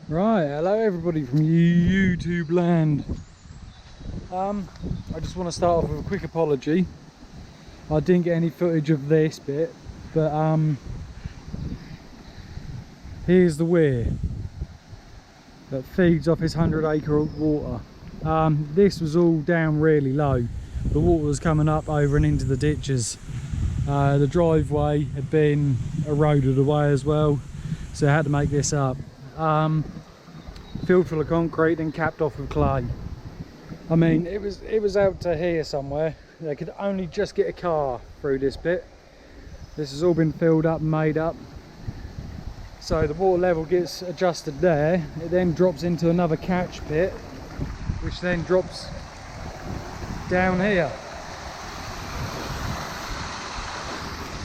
Right, hello everybody from YouTube land. I just want to start off with a quick apology. I didn't get any footage of this bit, but here's the weir that feeds off his 100-acre water. This was all down really low. The water was coming up over and into the ditches. The driveway had been eroded away as well, so I had to make this up. Filled full of concrete and capped off with clay. I mean, it was out to here somewhere. They could only just get a car through this bit. This has all been filled up and made up. So the water level gets adjusted there. It then drops into another catch pit, which then drops down here.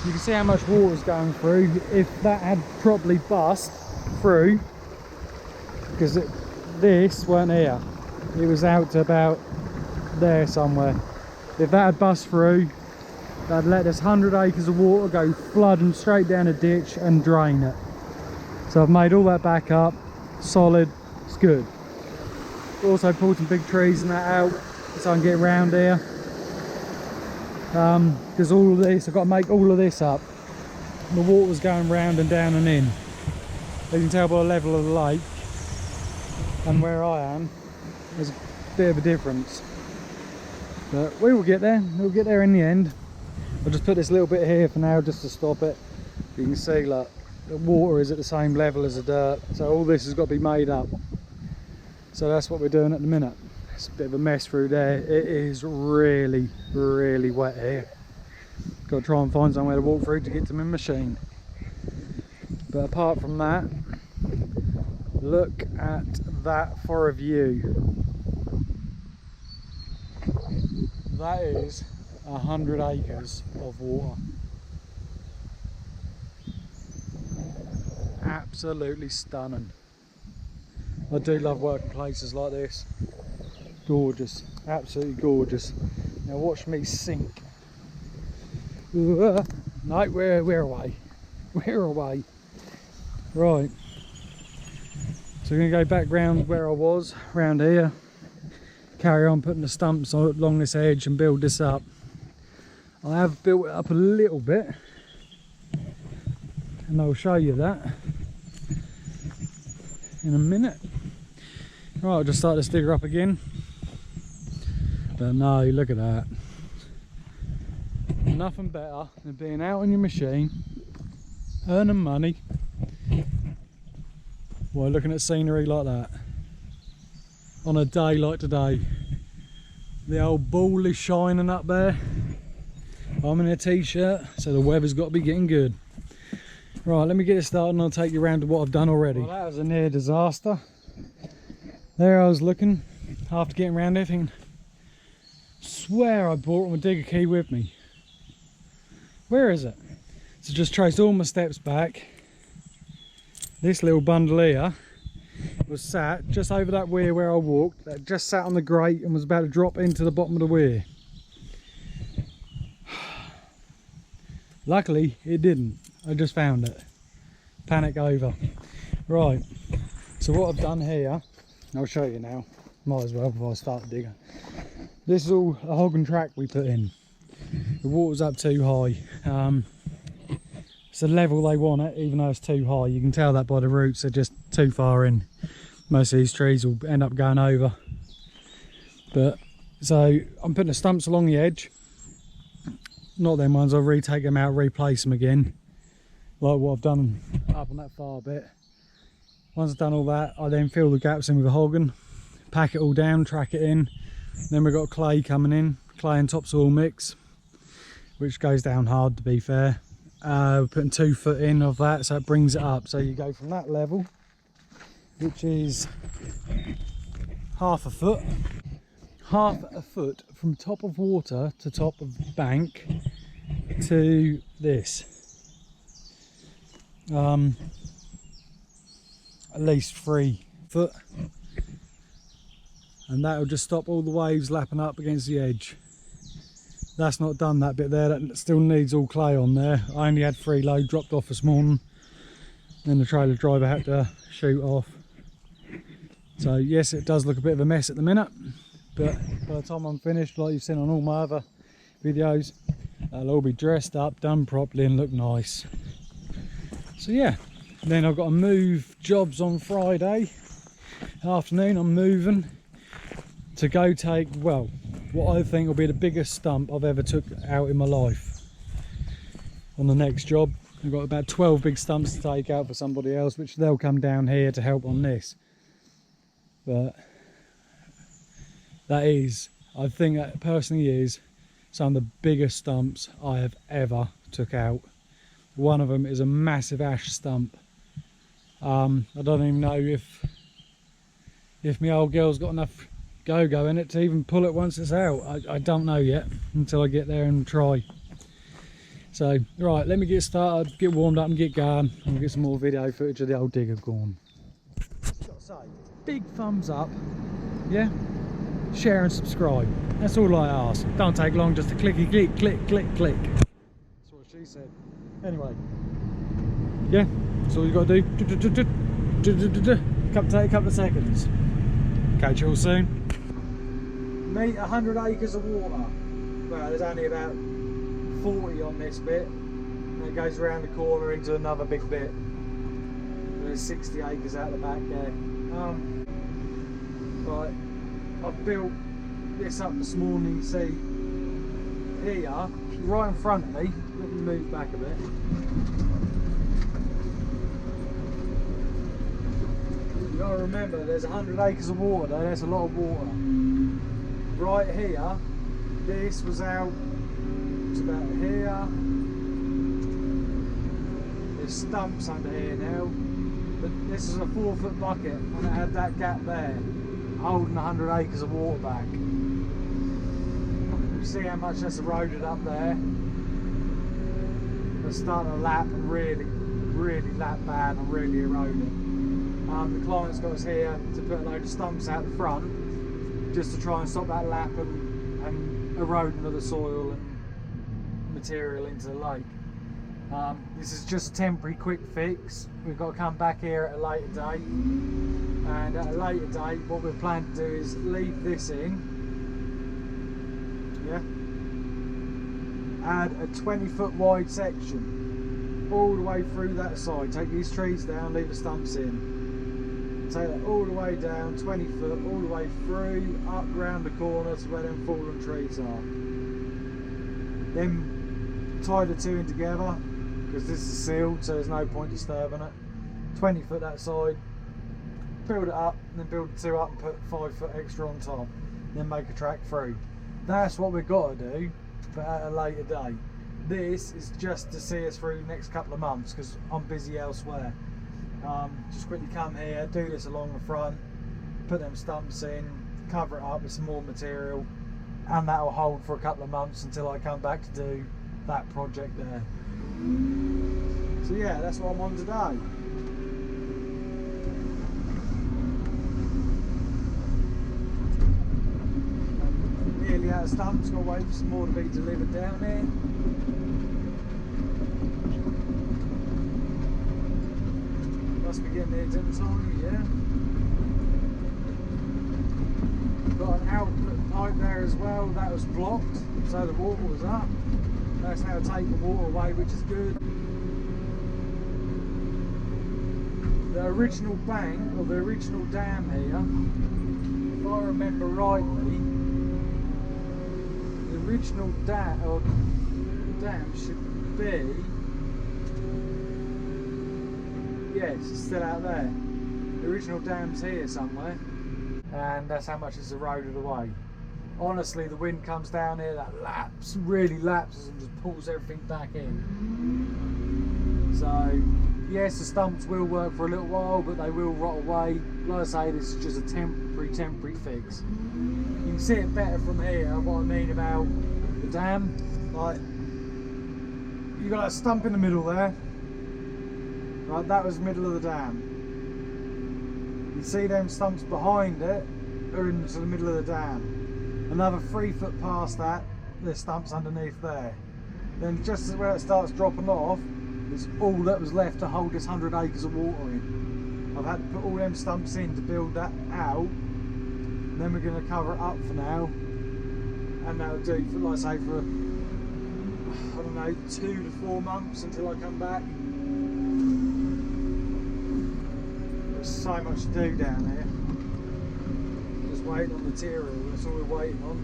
You can see how much water is going through. If that had properly bust through, because this weren't here, it was out to about there somewhere. If that had bust through, that'd let this 100 acres of water go flooding straight down a ditch and drain it. So I've made all that back up, solid, it's good. Also pulled some big trees and that out so I can get around here. Because all of this, I've got to make all of this up. The water's going round and down and in. You can tell by the level of the lake and where I am, there's a bit of a difference. But we will get there, we'll get there in the end. I'll just put this little bit here for now just to stop it. You can see, look, the water is at the same level as the dirt, so all this has got to be made up. So that's what we're doing at the minute. It's a bit of a mess through there. It is really, really wet here. Got to try and find somewhere to walk through to get to my machine. But apart from that, look at that for a view. That is 100 acres of water. Absolutely stunning. I do love working places like this. Gorgeous, absolutely gorgeous. Now watch me sink. No, we're away. We're away. Right. So we're going to go back round where I was, round here. Carry on putting the stumps along this edge and build this up. I have built it up a little bit, and I'll show you that in a minute. Right, I'll just start this digger up again. But no, look at that. Nothing better than being out on your machine, earning money, while looking at scenery like that. On a day like today. The old ball is shining up there. I'm in a t-shirt, so the weather's got to be getting good. Right, let me get it started and I'll take you around to what I've done already. Well, that was a near disaster. There I was looking, after getting around everything. Swear I brought my digger key with me. Where is it? So just traced all my steps back. This little bundle here was sat just over that weir where I walked. That just sat on the grate and was about to drop into the bottom of the weir. Luckily it didn't. I just found it. Panic over. Right, so what I've done here, I'll show you now. Might as well before I start the digger. This is all a hogging track we put in. The water's up too high. It's the level they want it, even though it's too high. You can tell that by the roots, they're just too far in. Most of these trees will end up going over. But so I'm putting the stumps along the edge. Not them ones, I'll retake them out, replace them again, like what I've done up on that far bit. Once I've done all that, I then fill the gaps in with a hogging, pack it all down, track it in. Then we've got clay coming in, clay and topsoil mix, which goes down hard to be fair. We're putting 2 foot in of that, so it brings it up. So you go from that level, which is half a foot from top of water to top of bank to this. At least 3 foot. And that'll just stop all the waves lapping up against the edge. That's not done, that bit there, that still needs all clay on there. I only had 3 load dropped off this morning. and the trailer driver had to shoot off. So yes, it does look a bit of a mess at the minute, but by the time I'm finished, like you've seen on all my other videos, they'll all be dressed up, done properly and look nice. So yeah, then I've got to move jobs on Friday afternoon. I'm moving to go take, well, what I think will be the biggest stump I've ever took out in my life on the next job. I've got about 12 big stumps to take out for somebody else, which they'll come down here to help on this. But that is, I think that personally is some of the biggest stumps I have ever took out. One of them is a massive ash stump. I don't even know if my old girl's got enough go-go in it to even pull it once it's out. I don't know yet until I get there and try. So right, let me get started, get warmed up and get going, and we'll get some more video footage of the old digger gone. Just gotta say, big thumbs up, yeah, share and subscribe, that's all I ask. Don't take long, just a clicky click click click click. That's what she said. Anyway, yeah, that's all you gotta do. Take a couple of seconds. Catch you all soon. Meet 100 acres of water. Well, there's only about 40 on this bit, and it goes around the corner into another big bit. There's 60 acres out the back there. Right, I've built this up this morning. You see here, right in front of me. Let me move back a bit. You gotta remember, there's 100 acres of water there. That's a lot of water. Right here, this was out. It's about here. There's stumps under here now, but this is a 4-foot bucket, and it had that gap there, holding 100 acres of water back. You see how much that's eroded up there? It's starting to lap and really lap bad and really eroded. The client's got us here to put a load of stumps out the front, just to try and stop that lap and eroding of the soil and material into the lake. This is just a temporary quick fix. We've got to come back here at a later date, and at a later date what we're planning to do is leave this in, yeah, add a 20-foot wide section all the way through that side. Take these trees down, leave the stumps in, take that all the way down, 20 foot all the way through, up round the corner to where them fallen trees are. Then tie the two in together, because this is sealed, so there's no point disturbing it. 20 foot that side, build it up, and then build the two up and put 5 foot extra on top, then make a track through. That's what we've got to do, but at a later date. This is just to see us through the next couple of months, because I'm busy elsewhere. Just quickly come here, do this along the front, put them stumps in, cover it up with some more material, and that will hold for a couple of months until I come back to do that project there. So yeah, that's what I'm on today. Nearly out of stumps, got to wait for some more to be delivered down there. Must be getting there in time, yeah. Got an outlet pipe there as well, that was blocked, so the water was up. That's how to take the water away, which is good. The original bank, or the original dam here, if I remember rightly, the original dam should be, yes, it's still out there. The original dam's here somewhere, and that's how much it's eroded away. Honestly, the wind comes down here, that laps, really lapses and just pulls everything back in. So, yes, the stumps will work for a little while, but they will rot away. Like I say, this is just a temporary fix. You can see it better from here, what I mean about the dam. Like, you got a stump in the middle there. Right, that was the middle of the dam. You see them stumps behind it are into the middle of the dam. Another 3 foot past that, there's stumps underneath there. Then just as where it starts dropping off, It's all that was left to hold this 100 acres of water in. I've had to put all them stumps in to build that out. And then we're going to cover it up for now. And that'll do, for, like I say, for, I don't know, 2 to 4 months until I come back. There's so much to do down here. Just waiting on material, that's all we're waiting on.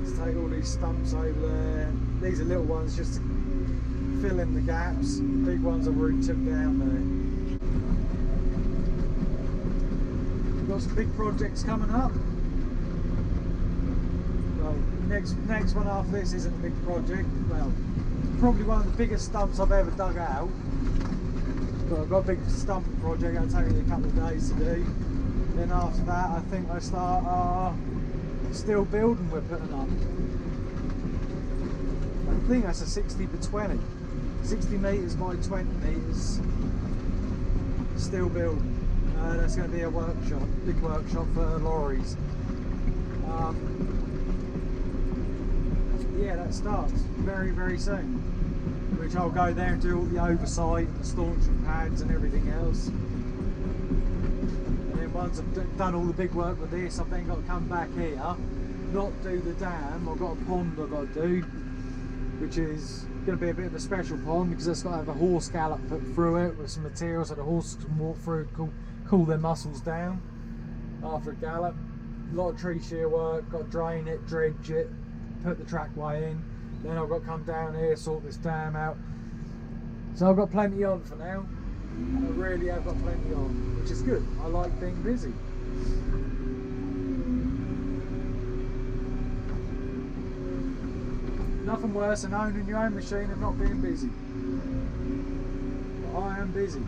Let's take all these stumps over there. These are little ones just to fill in the gaps. Big ones I've already took down there. We've got some big projects coming up. Well, next one after this isn't a big project. Well, probably one of the biggest stumps I've ever dug out. But I've got a big stumping project that'll take me a couple of days to do. Then after that, I think I start steel building we're putting up. I think that's a 60 by 20. 60 metres by 20 metres steel building. That's going to be a workshop, big workshop for lorries. Yeah, that starts very, very soon. Which I'll go there and do all the oversight, the staunching pads and everything else. And then once I've done all the big work with this, I've then got to come back here, not do the dam. I've got a pond I've got to do, which is going to be a bit of a special pond because it's got to have a horse gallop put through it with some material so the horse can walk through, cool their muscles down after a gallop. A lot of tree shear work, got to drain it, dredge it, put the trackway in. Then I've got to come down here, sort this dam out. So I've got plenty on for now. I really have got plenty on, which is good. I like being busy. Nothing worse than owning your own machine and not being busy. But I am busy.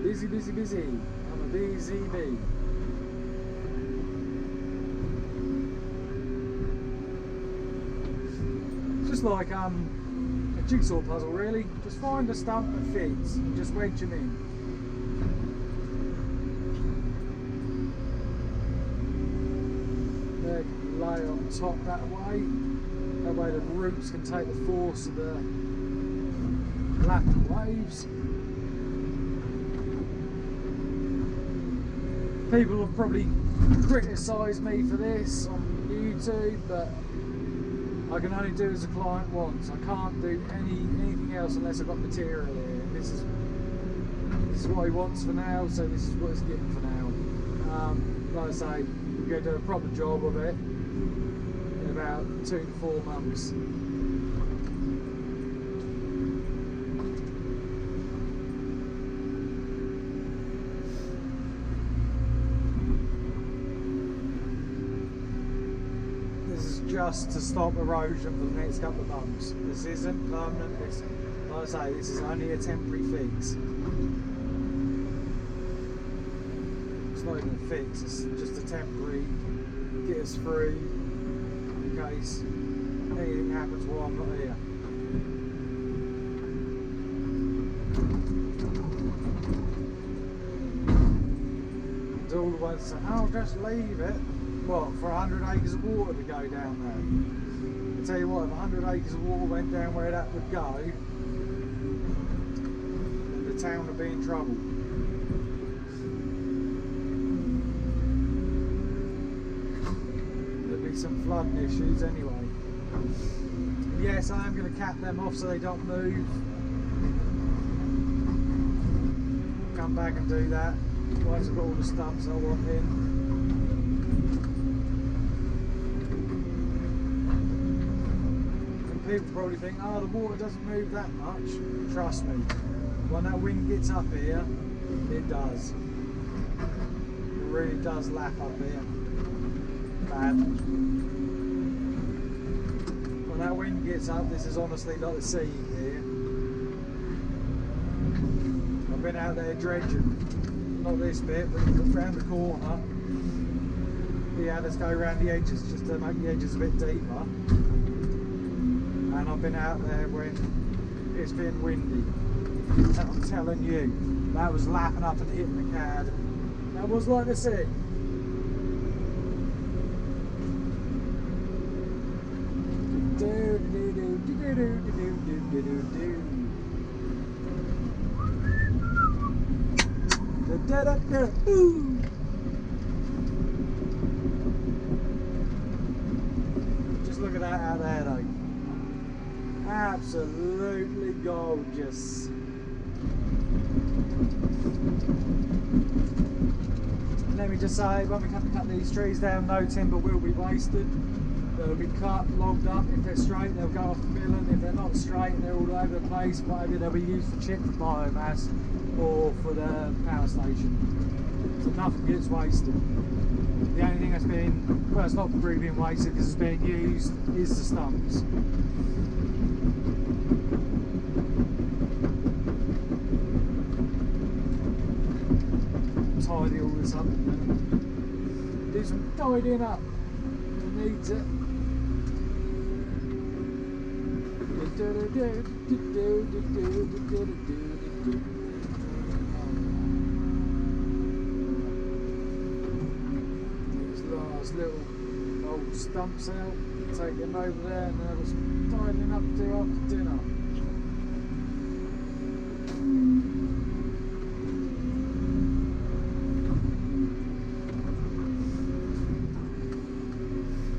Busy, busy, busy. I'm a busy bee. Just like a jigsaw puzzle really. Just find a stump that fits and just wedge them in. They can lay on top that way. That way the roots can take the force of the lapping waves. People have probably criticised me for this on YouTube, but I can only do as a client wants. I can't do anything else unless I've got material here. And this is what he wants for now, so this is what he's getting for now. Like I say, we're going to do a proper job of it in about 2 to 4 months. Just to stop erosion for the next couple of months. This isn't permanent. This, like I say, this is only a temporary fix. It's not even a fix. It's just a temporary get us through in case anything happens while I'm not here. And all the ones say, "Oh, just leave it." What, for 100 acres of water to go down there? I tell you what, if 100 acres of water went down where that would go, then the town would be in trouble. There'd be some flooding issues anyway. And yes, I am going to cap them off so they don't move. Come back and do that once I've got all the stumps I want in. People probably think, oh, the water doesn't move that much. Trust me, when that wind gets up here, it does. It really does lap up here. Bad. When that wind gets up, this is honestly like the sea here. I've been out there dredging. Not this bit, but around the corner. Yeah, let's go around the edges just to make the edges a bit deeper. And I've been out there when it's been windy. And I'm telling you, that was lapping up and hitting the cad. That was like the sea. Just look at that out there though. Absolutely gorgeous. Let me just say, when we come to cut these trees down, no timber will be wasted. They'll be cut, logged up. If they're straight, they'll go off the milling. If they're not straight and they're all over the place, whatever, they'll be used for chip for biomass or for the power station. So nothing gets wasted. The only thing that's been, well, it's not really being wasted because it's being used, is the stumps. Tidy all this up and do some tidying up. It needs it. These last little old stumps out, take them over there and have some tidying up to do after dinner.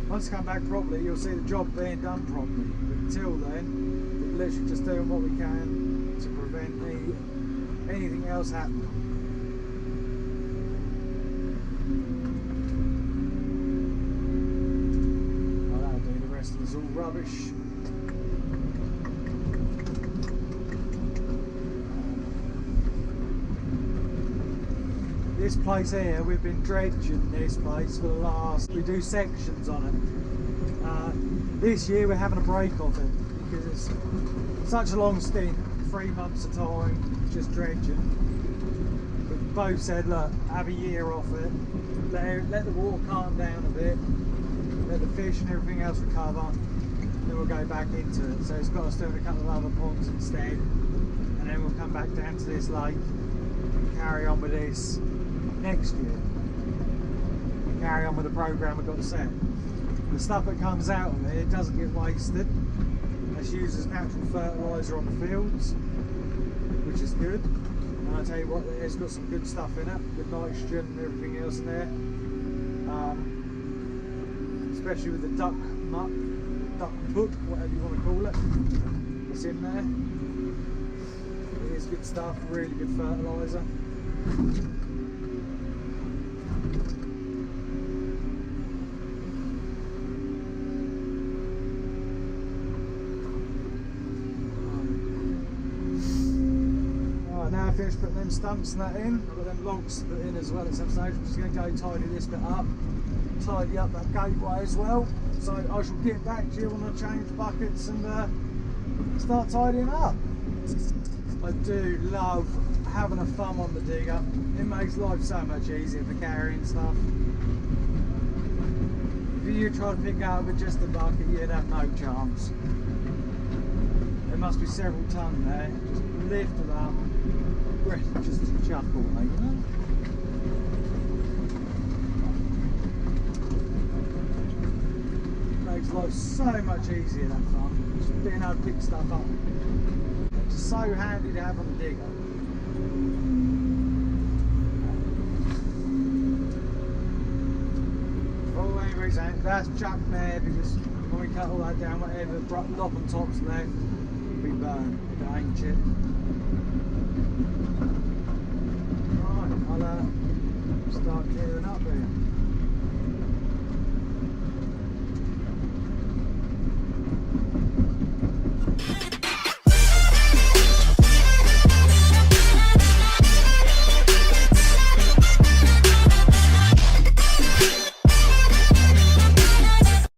Once you come back properly, you'll see the job being done properly. But until then, we're literally just doing what we can to prevent anything else happening. Well, that'll do. The rest of it's all rubbish. This place here, we've been dredging this place for the last, we do sections on it. This year we're having a break of it because it's such a long stint, 3 months of time, just dredging. We've both said, look, have a year off it, let the water calm down a bit, let the fish and everything else recover, then we'll go back into it. So it's got us doing a couple of other ponds instead, and then we'll come back down to this lake and carry on with this next year. Carry on with the programme we've got set. The stuff that comes out of it doesn't get wasted. It's used as natural fertiliser on the fields, which is good. And I tell you what, it's got some good stuff in it, with nitrogen and everything else in there. Especially with the duck muck, duck poop, whatever you want to call it. It's in there. It is good stuff, really good fertiliser. Now I finished putting them stumps and that in. I've got them logs put in as well at some stage. I'm just going to go tidy this bit up, tidy up that gateway as well. So I shall get back to you when I change buckets and start tidying up. I do love having a thumb on the digger. It makes life so much easier for carrying stuff. If you try to pick out with just a bucket, you'd have no chance. There must be several ton there. Just lift it up. Just chuck away, you know? Makes life so much easier, that fun. Just being able to pick stuff up. It's just so handy to have on the digger. Oh, anyways, that's chucked there because when we cut all that down, whatever top and top's left will be burned. It ain't chipped. Right, I'll start clearing up here.